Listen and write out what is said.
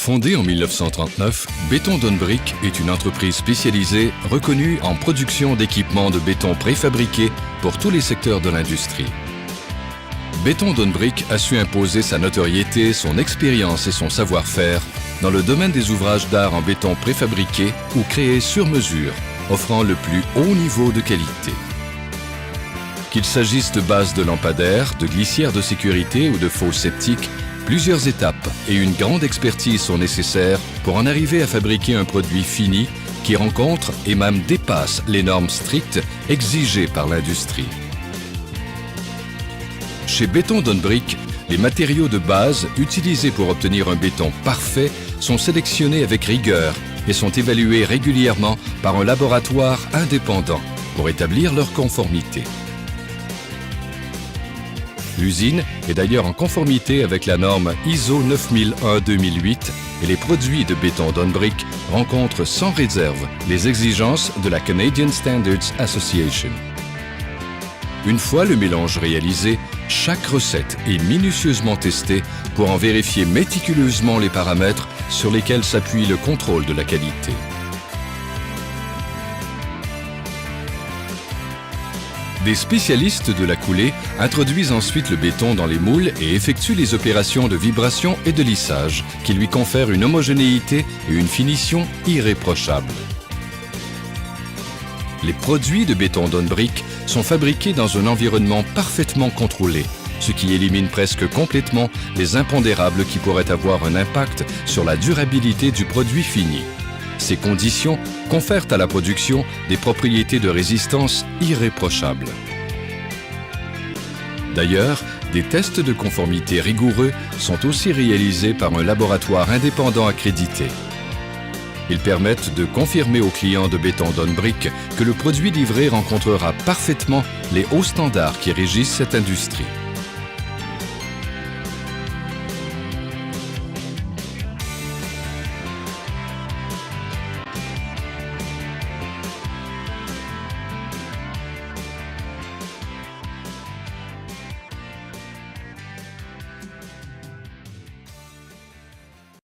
Fondée en 1939, Béton Donne-Brick est une entreprise spécialisée reconnue en production d'équipements de béton préfabriqués pour tous les secteurs de l'industrie. Béton Donne-Brick a su imposer sa notoriété, son expérience et son savoir-faire dans le domaine des ouvrages d'art en béton préfabriqué ou créés sur mesure, offrant le plus haut niveau de qualité. Qu'il s'agisse de bases de lampadaires, de glissières de sécurité ou de fosses septiques, plusieurs étapes et une grande expertise sont nécessaires pour en arriver à fabriquer un produit fini qui rencontre et même dépasse les normes strictes exigées par l'industrie. Chez Béton Donne-Brick, les matériaux de base utilisés pour obtenir un béton parfait sont sélectionnés avec rigueur et sont évalués régulièrement par un laboratoire indépendant pour établir leur conformité. L'usine est d'ailleurs en conformité avec la norme ISO 9001-2008 et les produits de Béton Donne-Brick rencontrent sans réserve les exigences de la Canadian Standards Association. Une fois le mélange réalisé, chaque recette est minutieusement testée pour en vérifier méticuleusement les paramètres sur lesquels s'appuie le contrôle de la qualité. Des spécialistes de la coulée introduisent ensuite le béton dans les moules et effectuent les opérations de vibration et de lissage qui lui confèrent une homogénéité et une finition irréprochables. Les produits de Béton Donne-Brick sont fabriqués dans un environnement parfaitement contrôlé, ce qui élimine presque complètement les impondérables qui pourraient avoir un impact sur la durabilité du produit fini. Ces conditions confèrent à la production des propriétés de résistance irréprochables. D'ailleurs, des tests de conformité rigoureux sont aussi réalisés par un laboratoire indépendant accrédité. Ils permettent de confirmer aux clients de Béton Donne-Brick que le produit livré rencontrera parfaitement les hauts standards qui régissent cette industrie.